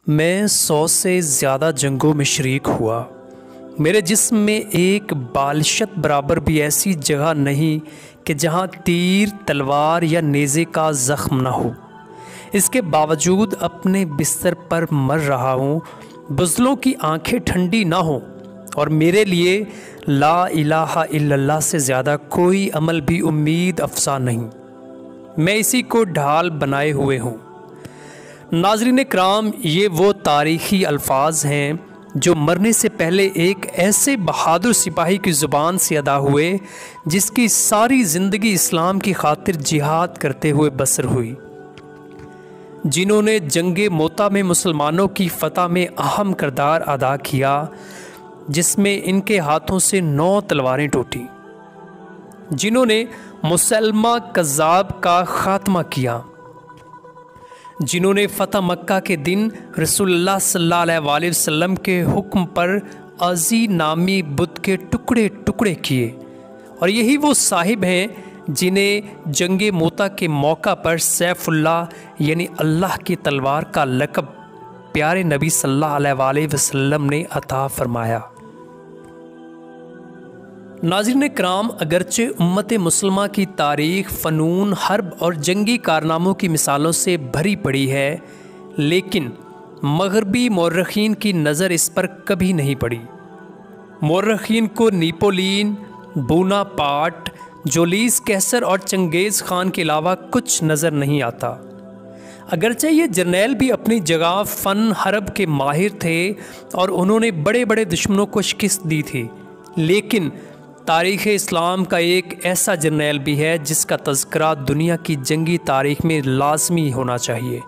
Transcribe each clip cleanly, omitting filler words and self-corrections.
मैं 100 से ज़्यादा जंगों में शरीक हुआ। मेरे जिस्म में एक बालिशत बराबर भी ऐसी जगह नहीं कि जहाँ तीर, तलवार या नेज़े का ज़ख्म न हो। इसके बावजूद अपने बिस्तर पर मर रहा हूँ। बुज़लों की आंखें ठंडी ना हों और मेरे लिए ला इलाहा इल्लल्लाह से ज़्यादा कोई अमल भी उम्मीद अफ़सा नहीं। मैं इसी को ढाल बनाए हुए हूँ। नाज़रीन कराम, ये वो तारीख़ी अल्फाज हैं जो मरने से पहले एक ऐसे बहादुर सिपाही की ज़ुबान से अदा हुए जिसकी सारी ज़िंदगी इस्लाम की खातिर जिहाद करते हुए बसर हुई, जिन्होंने जंगे मोता में मुसलमानों की फ़तह में अहम किरदार अदा किया, जिसमें इनके हाथों से 9 तलवारें टूटी, जिन्होंने मुसलमा कज़्ज़ाब का ख़ात्मा किया, जिन्होंने फ़तह मक्का के दिन रसूलुल्लाह सल्लल्लाहु अलैहि वसल्लम के हुक्म पर अज़ी नामी बुत के टुकड़े टुकड़े किए। और यही वो साहिब हैं जिन्हें जंगे मोता के मौका पर सैफुल्लाह यानी अल्लाह की तलवार का लक़ब प्यारे नबी सल्लल्लाहु अलैहि वसल्लम ने अता फरमाया। नाज़रीन कराम, अगरचे उम्मत मुसलमा की तारीख़ फ़नून, हर्ब और जंगी कारनामों की मिसालों से भरी पड़ी है, लेकिन मग़रबी मौर्रख़ीन की नज़र इस पर कभी नहीं पड़ी। मौर्रख़ीन को नेपोलियन, बोनापार्ट, जूलियस कैसर और चंगेज़ ख़ान के अलावा कुछ नज़र नहीं आता। अगरचे ये जर्नैल भी अपनी जगह फ़न हर्ब के माहिर थे और उन्होंने बड़े बड़े दुश्मनों को शिकस्त दी थी, लेकिन तारीख़ इस्लाम का एक ऐसा जर्नैल भी है जिसका तज़किरा दुनिया की जंगी तारीख़ में लाज़मी होना चाहिए।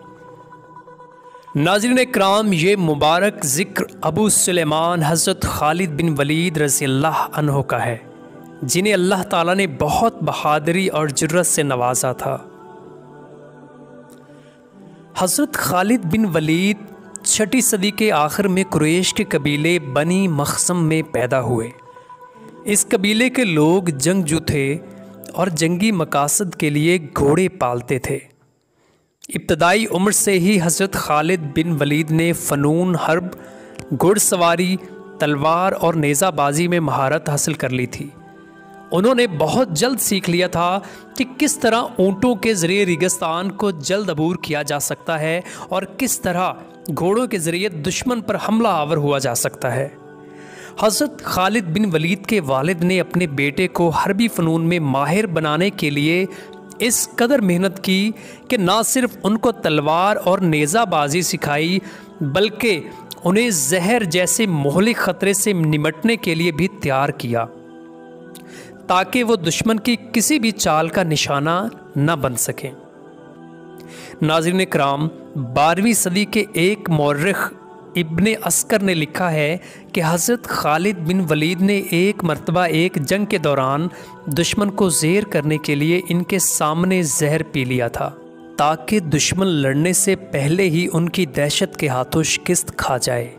नाज़रीन कराम, ये मुबारक ज़िक्र अबू सुलेमान हज़रत खालिद बिन वलीद रज़ियल्लाहु अन्हु का है, जिन्हें अल्लाह ताला ने बहुत बहादुरी और जुर्रत से नवाजा था। हज़रत खालिद बिन वलीद 6ठी सदी के आखिर में कुरैश के कबीले बनी मखज़म में पैदा हुए। इस कबीले के लोग जंगजू थे और जंगी मकासद के लिए घोड़े पालते थे। इब्तदाई उम्र से ही हज़रत खालिद बिन वलीद ने फ़नून हर्ब, घुड़सवारी, तलवार और नेज़ाबाजी में महारत हासिल कर ली थी। उन्होंने बहुत जल्द सीख लिया था कि किस तरह ऊँटों के ज़रिए रेगिस्तान को जल्द अबूर किया जा सकता है और किस तरह घोड़ों के ज़रिए दुश्मन पर हमला आवर हुआ जा सकता है। हज़रत खालिद बिन वलीद के वालिद ने अपने बेटे को हरबी फ़नून में माहिर बनाने के लिए इस कदर मेहनत की कि ना सिर्फ उनको तलवार और नेज़ाबाजी सिखाई, बल्कि उन्हें जहर जैसे मोहलिक ख़तरे से निमटने के लिए भी तैयार किया, ताकि वो दुश्मन की किसी भी चाल का निशाना न बन सकें। नाज़रीन कराम, 12वीं सदी के एक मौर्रिख़ इब्ने अस्कर ने लिखा है कि हज़रत खालिद बिन वलीद ने एक मरतबा एक जंग के दौरान दुश्मन को ज़ेर करने के लिए इनके सामने जहर पी लिया था, ताकि दुश्मन लड़ने से पहले ही उनकी दहशत के हाथों शिकस्त खा जाए।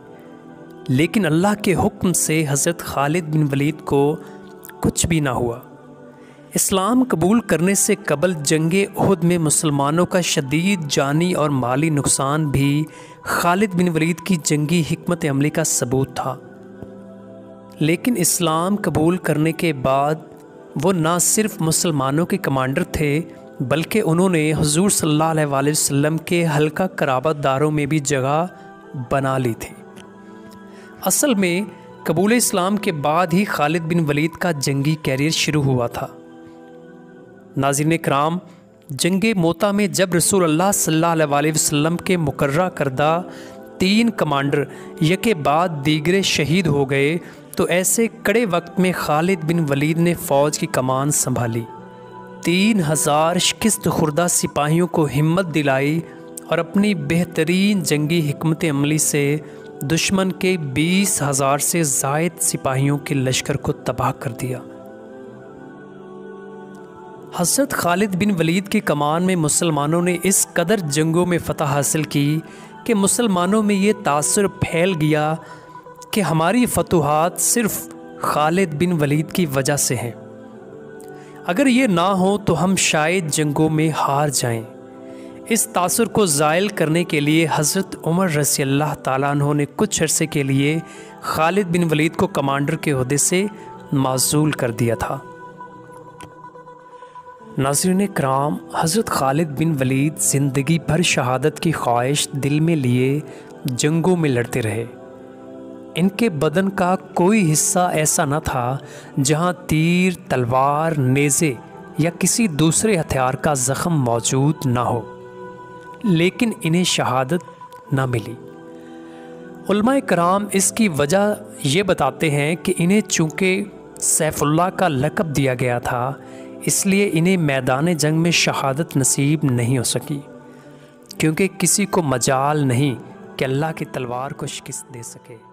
लेकिन अल्लाह के हुक्म से हज़रत खालिद बिन वलीद को कुछ भी ना हुआ। इस्लाम कबूल करने से कबल जंगे उहद में मुसलमानों का शदीद जानी और माली नुकसान भी खालिद बिन वलीद की जंगी हिकमत अमली का सबूत था। लेकिन इस्लाम कबूल करने के बाद वो ना सिर्फ मुसलमानों के कमांडर थे, बल्कि उन्होंने हुज़ूर सल्लल्लाहु अलैहि वसल्लम के हल्का कराबतदारों में भी जगह बना ली थी। असल में कबूल इस्लाम के बाद ही खालिद बिन वलीद का जंगी कैरियर शुरू हुआ था। नाज़रीन कराम, जंगे मोता में जब रसूलुल्लाह सल्लल्लाहु अलैहि वसल्लम के मुकर्रा करदा 3 कमांडर यके बाद दीगरे शहीद हो गए, तो ऐसे कड़े वक्त में खालिद बिन वलीद ने फ़ौज की कमान संभाली, 3000 शिकस्त खुर्दा सिपाहियों को हिम्मत दिलाई और अपनी बेहतरीन जंगी हिकमत अमली से दुश्मन के 20,000 से ज़ायद सिपाहियों के लश्कर को तबाह कर दिया। हज़रत खालिद बिन वलीद की कमान में मुसलमानों ने इस कदर जंगों में फ़तह हासिल की कि मुसलमानों में ये तासुर फैल गया कि हमारी फतूहात सिर्फ़ खालिद बिन वलीद की वजह से हैं। अगर ये ना हो तो हम शायद जंगों में हार जाएं। इस तासुर को ज़ायल करने के लिए हज़रत उमर रज़ियल्लाहु ताला अन्हु ने कुछ अरसे के लिए खालिद बिन वलीद को कमांडर के ओहदे से माज़ूल कर दिया था। नाज़रीन कराम, हज़रत खालिद बिन वलीद ज़िंदगी भर शहादत की ख्वाहिश दिल में लिए जंगों में लड़ते रहे। इनके बदन का कोई हिस्सा ऐसा न था जहां तीर, तलवार, नेज़े या किसी दूसरे हथियार का ज़ख़म मौजूद ना हो, लेकिन इन्हें शहादत ना मिली। उलमाए कराम इसकी वजह ये बताते हैं कि इन्हें चूँकि सैफुल्लाह का लक़ब दिया गया था, इसलिए इन्हें मैदान जंग में शहादत नसीब नहीं हो सकी, क्योंकि किसी को मजाल नहीं कि अल्लाह की तलवार को शिकस्त दे सके।